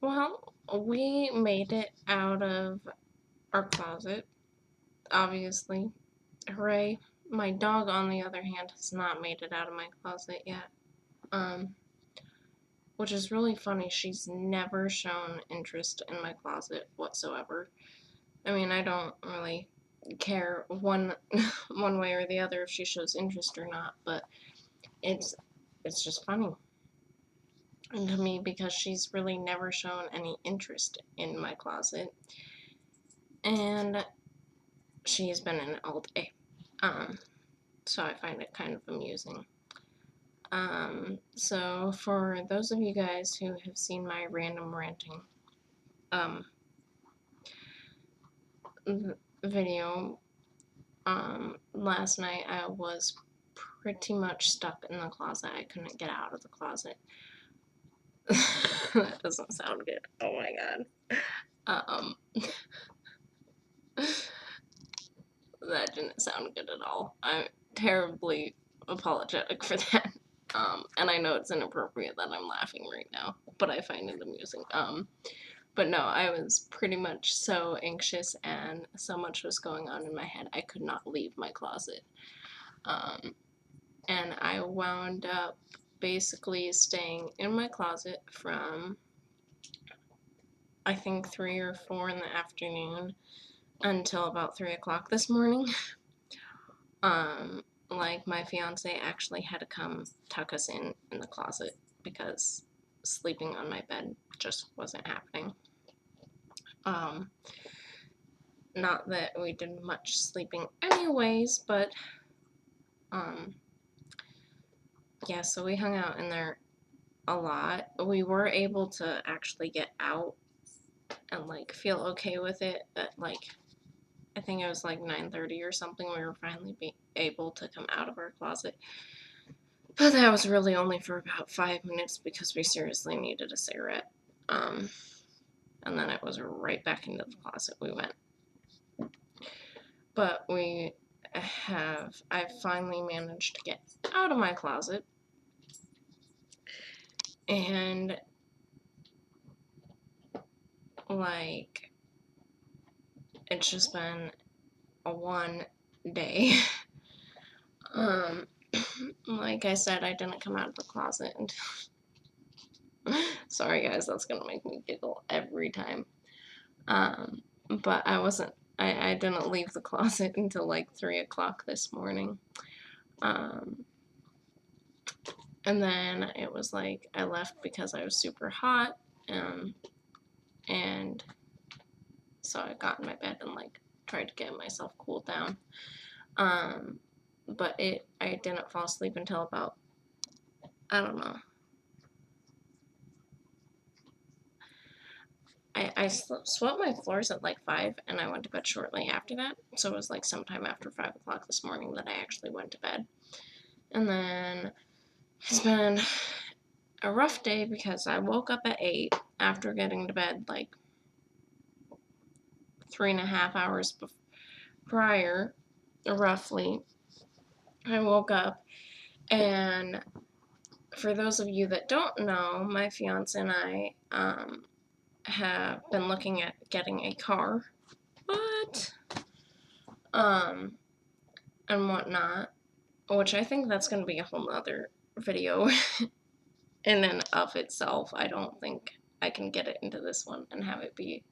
Well, we made it out of our closet, obviously. Hooray. My dog, on the other hand, has not made it out of my closet yet. Um, which is really funny. She's never shown interest in my closet whatsoever. I mean, I don't really care one way or the other if she shows interest or not, but it's it's just funny to me because she's really never shown any interest in my closet, and she's been in it all day. Um, so I find it kind of amusing. So for those of you guys who have seen my random ranting um, video, last night I was pretty much stuck in the closet. I couldn't get out of the closet. That doesn't sound good. Oh my god. That didn't sound good at all. I'm terribly apologetic for that. And I know it's inappropriate that I'm laughing right now, but I find it amusing. But no, I was pretty much so anxious and so much was going on in my head, I could not leave my closet. And I wound up basically staying in my closet from, I think, 3 or 4 in the afternoon until about 3 o'clock this morning. Like, my fiance actually had to come tuck us in the closet because sleeping on my bed just wasn't happening. Not that we did much sleeping anyways, but, yeah, so we hung out in there a lot. We were able to actually get out and, like, feel okay with it at, like, I think it was like 9:30 or something, we were finally able to come out of our closet. But that was really only for about 5 minutes because we seriously needed a cigarette. And then it was right back into the closet we went. But I finally managed to get out of my closet. And, like, it's just been a one day. Like I said, I didn't come out of the closet until sorry guys, that's gonna make me giggle every time. But I didn't leave the closet until like 3 o'clock this morning. And then it was like I left because I was super hot, and so I got in my bed and like tried to get myself cooled down. But I didn't fall asleep until about, I don't know. I swept my floors at like 5 and I went to bed shortly after that. So it was like sometime after 5 o'clock this morning that I actually went to bed. And then it's been a rough day because I woke up at 8 after getting to bed like 3.5 hours prior, roughly. I woke up, and for those of you that don't know, my fiance and I have been looking at getting a car. And whatnot, which I think that's going to be a whole nother video in and of itself. I don't think I can get it into this one and have it be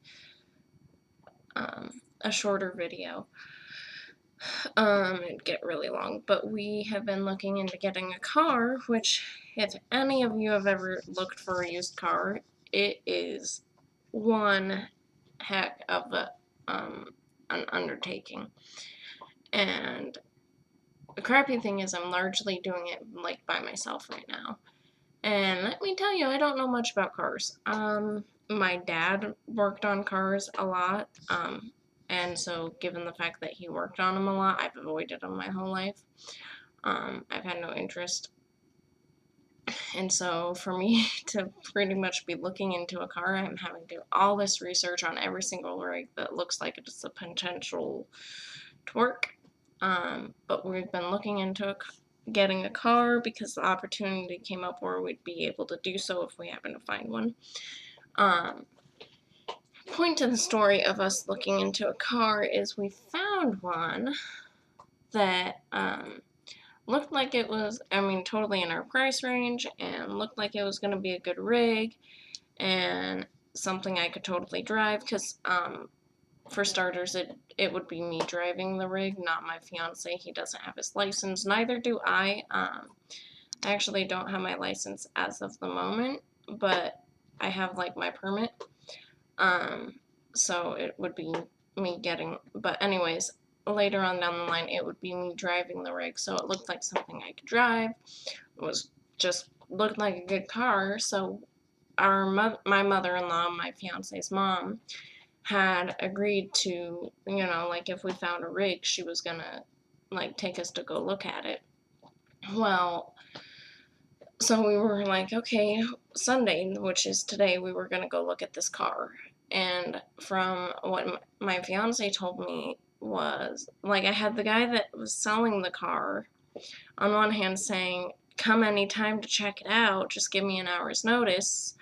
a shorter video. It'd get really long, but we have been looking into getting a car, which, if any of you have ever looked for a used car, it is one heck of an undertaking. And the crappy thing is I'm largely doing it like by myself right now. And let me tell you, I don't know much about cars. My dad worked on cars a lot. And so given the fact that he worked on them a lot, I've avoided them my whole life. I've had no interest. And so for me to pretty much be looking into a car, I'm having to do all this research on every single rig that looks like it's a potential to work. But we've been looking into getting a car because the opportunity came up where we'd be able to do so if we happen to find one. Point to the story of us looking into a car is we found one that looked like it was, totally in our price range and looked like it was going to be a good rig and something I could totally drive because, for starters, it would be me driving the rig, not my fiance. He doesn't have his license. Neither do I. I actually don't have my license as of the moment, but I have, like, my permit. So it would be me getting, but anyways, later on down the line, it would be me driving the rig, so it looked like something I could drive. It was just looked like a good car, so my mother-in-law, my fiance's mom, had agreed to, like, if we found a rig, she was gonna, like, take us to go look at it. Well, so we were like, okay, Sunday, which is today, we were gonna go look at this car. And from what my fiance told me was, like, I had the guy that was selling the car on one hand saying, come anytime to check it out, just give me an hour's notice.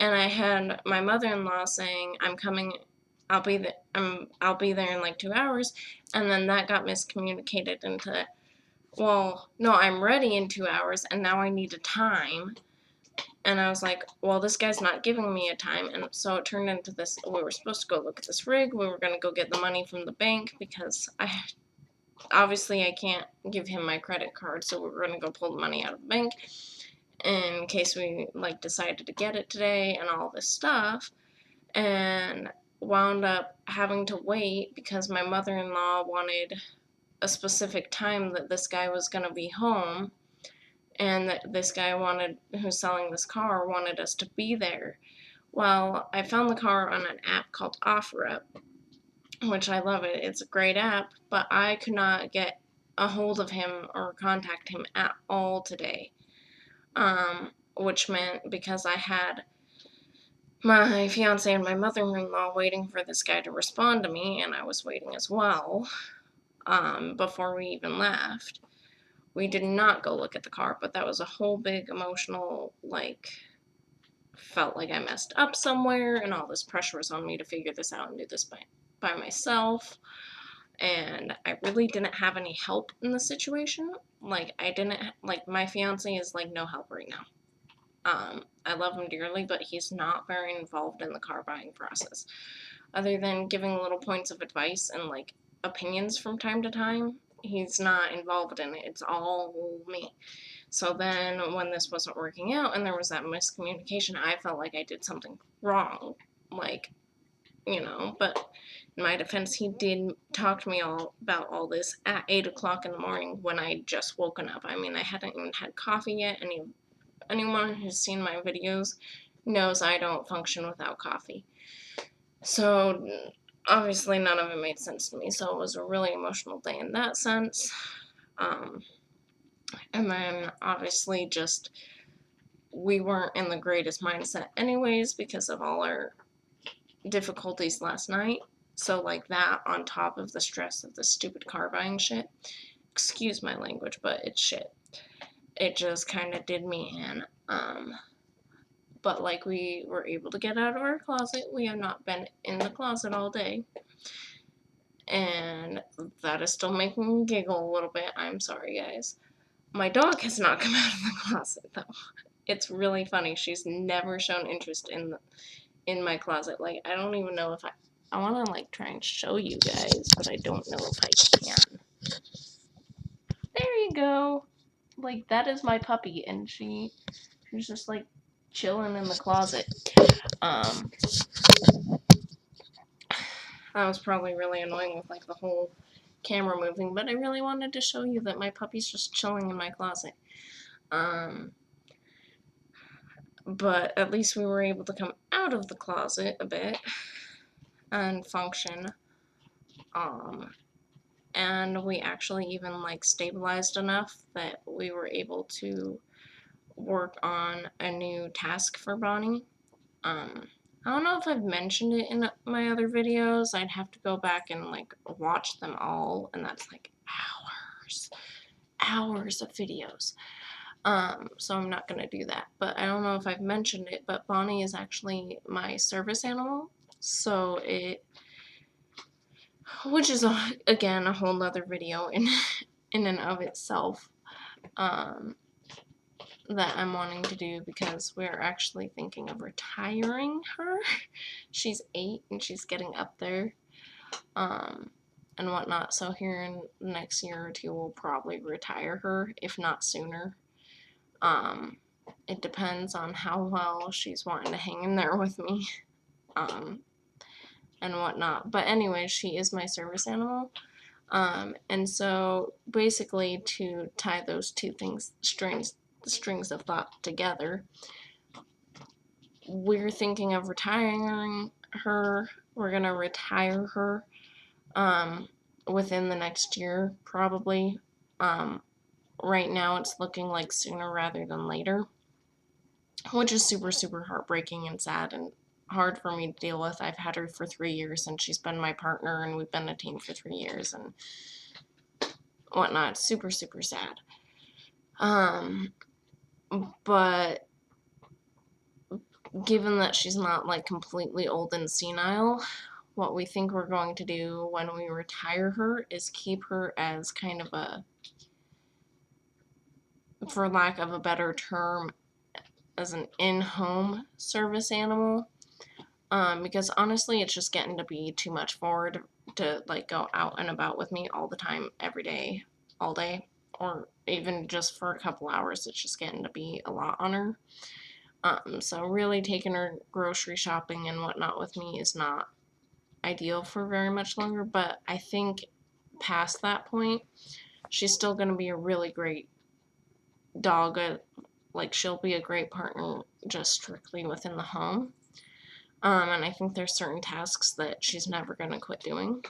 And I had my mother-in-law saying, I'm coming, I'll be there in like 2 hours. And then that got miscommunicated into, well, no, I'm ready in 2 hours and now I need a time. And I was like, well, this guy's not giving me a time. And so it turned into this, we were supposed to go look at this rig. We were going to go get the money from the bank because obviously I can't give him my credit card. So we were going to go pull the money out of the bank in case we, like, decided to get it today and all this stuff. And wound up having to wait because my mother-in-law wanted a specific time that this guy was going to be home. And that this guy who's selling this car wanted us to be there. Well, I found the car on an app called OfferUp, which I love it. It's a great app, but I could not get a hold of him or contact him at all today. Which meant because I had my fiance and my mother-in-law waiting for this guy to respond to me, and I was waiting as well, before we even left. We did not go look at the car, but that was a whole big emotional, like, felt like I messed up somewhere, and all this pressure was on me to figure this out and do this by myself. And I really didn't have any help in the situation. Like, my fiance is, like, no help right now. I love him dearly, but he's not very involved in the car buying process. Other than giving little points of advice and, like, opinions from time to time, he's not involved in it. It's all me. So then when this wasn't working out and there was that miscommunication, I felt like I did something wrong. Like, but in my defense, he did talk to me all about all this at 8 o'clock in the morning when I just woken up. I hadn't even had coffee yet. Anyone who's seen my videos knows I don't function without coffee. So obviously none of it made sense to me, so it was a really emotional day in that sense. And then obviously just we weren't in the greatest mindset anyways because of all our difficulties last night. So, like, that on top of the stress of the stupid car buying shit, excuse my language, but it's shit. It just kind of did me in. But, like, we were able to get out of our closet. We have not been in the closet all day. And that is still making me giggle a little bit. I'm sorry, guys. My dog has not come out of the closet, though. It's really funny. She's never shown interest in my closet. Like, I don't even know if I want to, like, try and show you guys, but I don't know if I can. There you go. Like, that is my puppy, and she's just, like, chilling in the closet. That was probably really annoying with, like, the whole camera moving, but I really wanted to show you that my puppy's just chilling in my closet. But at least we were able to come out of the closet a bit and function. And we actually even, like, stabilized enough that we were able to work on a new task for Bonnie. I don't know if I've mentioned it in my other videos. I'd have to go back and, like, watch them all, and that's, like, hours of videos. So I'm not gonna do that. But I don't know if I've mentioned it, but Bonnie is actually my service animal. So which is again a whole nother video in and of itself, um, that I'm wanting to do because we're actually thinking of retiring her. She's 8 and she's getting up there, and whatnot. So here in the next year or two, we'll probably retire her, if not sooner. Um, it depends on how well she's wanting to hang in there with me, um, and whatnot. But anyway, she is my service animal. And so basically to tie those two things, strings of thought together, we're thinking of retiring her. We're gonna retire her, within the next year, probably. Right now it's looking like sooner rather than later, which is super, super heartbreaking and sad and hard for me to deal with. I've had her for 3 years and she's been my partner and we've been a team for 3 years and whatnot. Super, super sad. But given that she's not like completely old and senile, what we think we're going to do when we retire her is keep her as kind of a, for lack of a better term, as an in-home service animal. Because honestly, it's just getting to be too much for her to like go out and about with me all the time, every day, all day, or even just for a couple hours. It's just getting to be a lot on her. So really taking her grocery shopping and whatnot with me is not ideal for very much longer, but I think past that point, she's still going to be a really great dog. Like, she'll be a great partner just strictly within the home. And I think there's certain tasks that she's never going to quit doing.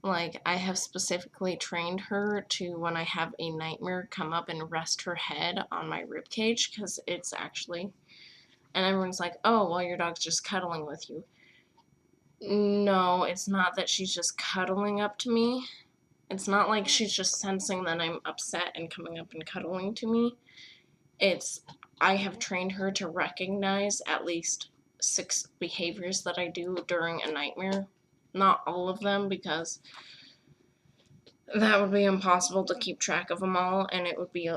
Like, I have specifically trained her to, when I have a nightmare, come up and rest her head on my rib cage, because it's actually, and everyone's like, oh, well, your dog's just cuddling with you. No, it's not that she's just cuddling up to me. It's not like she's just sensing that I'm upset and coming up and cuddling to me. It's, I have trained her to recognize at least 6 behaviors that I do during a nightmare. Not all of them, because that would be impossible to keep track of them all, and it would be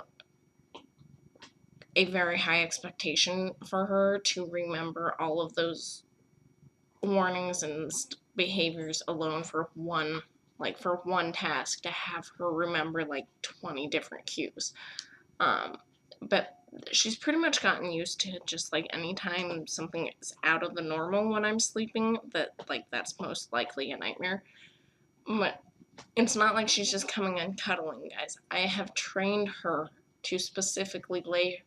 a very high expectation for her to remember all of those warnings and behaviors alone for one task, to have her remember like 20 different cues. But she's pretty much gotten used to just like anytime something is out of the normal when I'm sleeping, that's most likely a nightmare. But it's not like she's just coming and cuddling, guys. I have trained her to specifically lay,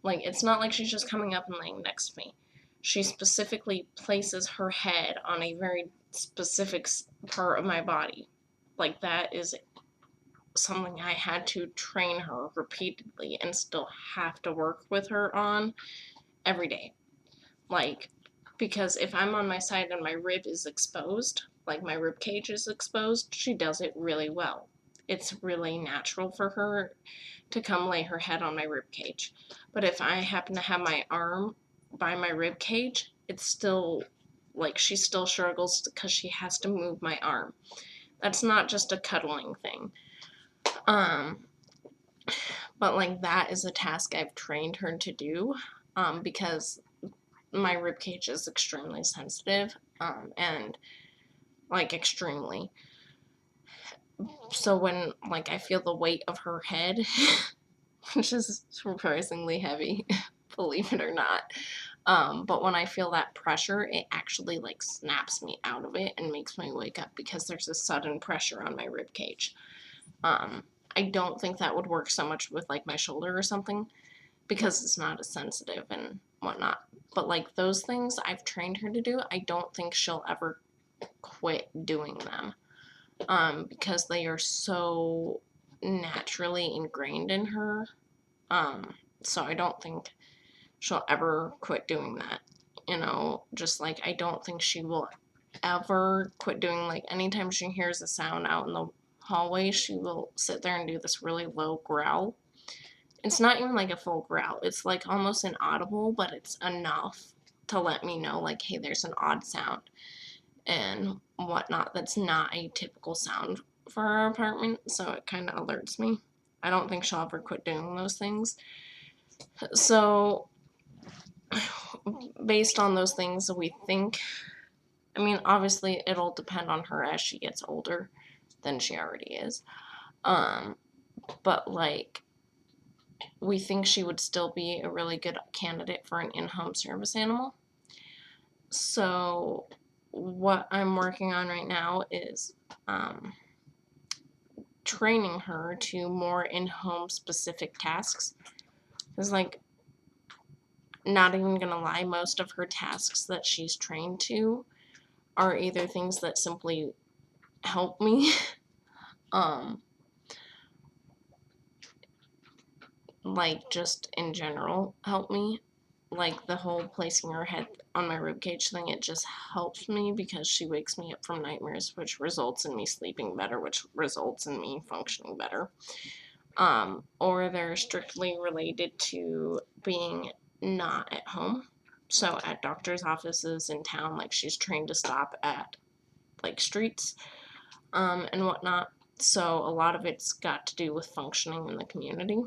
like, it's not like she's just coming up and laying next to me. She specifically places her head on a very specific part of my body. Like, that is something I had to train her repeatedly and still have to work with her on every day. Like, because if I'm on my side and my rib is exposed, like my rib cage is exposed, she does it really well. It's really natural for her to come lay her head on my rib cage. But if I happen to have my arm by my rib cage, it's still, like, she still struggles because she has to move my arm. That's not just a cuddling thing. But like, that is a task I've trained her to do, because my rib cage is extremely sensitive, and like extremely. So when like I feel the weight of her head, which is surprisingly heavy, believe it or not. But when I feel that pressure, it actually like snaps me out of it and makes me wake up, because there's a sudden pressure on my rib cage. I don't think that would work so much with like my shoulder or something, because it's not as sensitive and whatnot. But like those things I've trained her to do, I don't think she'll ever quit doing them, because they are so naturally ingrained in her. So I don't think she'll ever quit doing that. Just like I don't think she will ever quit doing, like, anytime she hears a sound out in the hallway, she will sit there and do this really low growl. It's not even like a full growl. It's like almost inaudible, but it's enough to let me know, like, hey, there's an odd sound and whatnot. That's not a typical sound for our apartment, so it kind of alerts me. I don't think she'll ever quit doing those things. So, based on those things, we think, I mean, obviously it'll depend on her as she gets older than she already is. But like, we think she would still be a really good candidate for an in-home service animal. So what I'm working on right now is training her to more in-home specific tasks. Because, like, not even gonna lie, most of her tasks that she's trained to are either things that simply help me, like, just in general help me. Like, the whole placing her head on my ribcage thing, it just helps me because she wakes me up from nightmares, which results in me sleeping better, which results in me functioning better. Or they're strictly related to being not at home. So at doctor's offices in town, like, she's trained to stop at, like, streets, and whatnot. So a lot of it's got to do with functioning in the community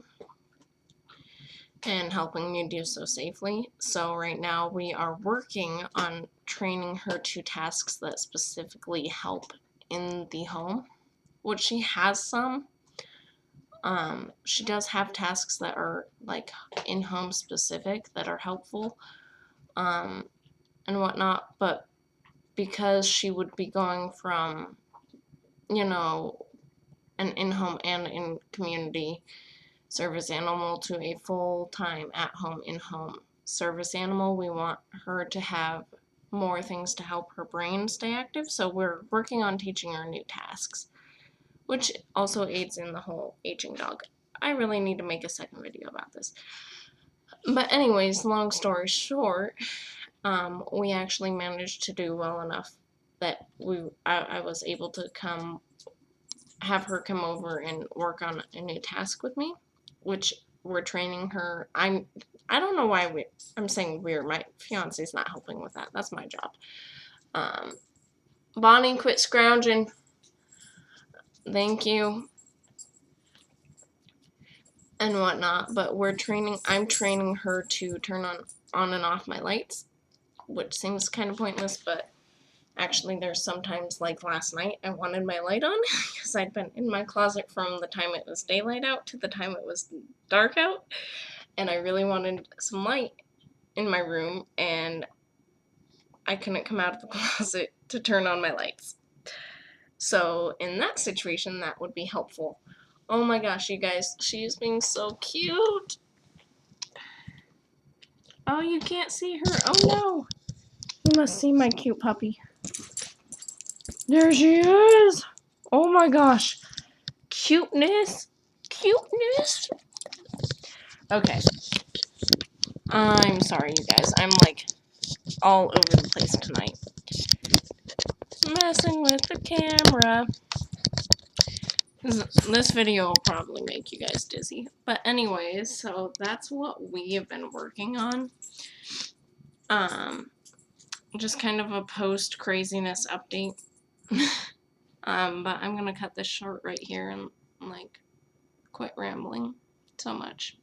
and helping me do so safely. So right now we are working on training her to tasks that specifically help in the home, which she has some. She does have tasks that are like in-home specific that are helpful, and whatnot, but because she would be going from, you know, an in-home and in-community service animal to a full-time at-home, in-home service animal, we want her to have more things to help her brain stay active. So we're working on teaching her new tasks, which also aids in the whole aging dog. I really need to make a second video about this. But anyways, long story short, we actually managed to do well enough that I was able to have her come over and work on a new task with me, which we're training her. I don't know why I'm saying we're. My fiance's not helping with that. That's my job. Bonnie, quit scrounging. Thank you. And whatnot, but I'm training her to turn on and off my lights, which seems kind of pointless, but actually there's sometimes, like last night, I wanted my light on because I'd been in my closet from the time it was daylight out to the time it was dark out, and I really wanted some light in my room, and I couldn't come out of the closet to turn on my lights. So in that situation, that would be helpful. Oh my gosh, you guys, she's being so cute. Oh, you can't see her. Oh no. You must see my cute puppy. There she is. Oh my gosh. Cuteness. Cuteness. Okay. I'm sorry, you guys. I'm like all over the place tonight. Messing with the camera. This video will probably make you guys dizzy. But anyways, so that's what we have been working on. Just kind of a post-craziness update. But I'm gonna cut this short right here and, like, quit rambling so much.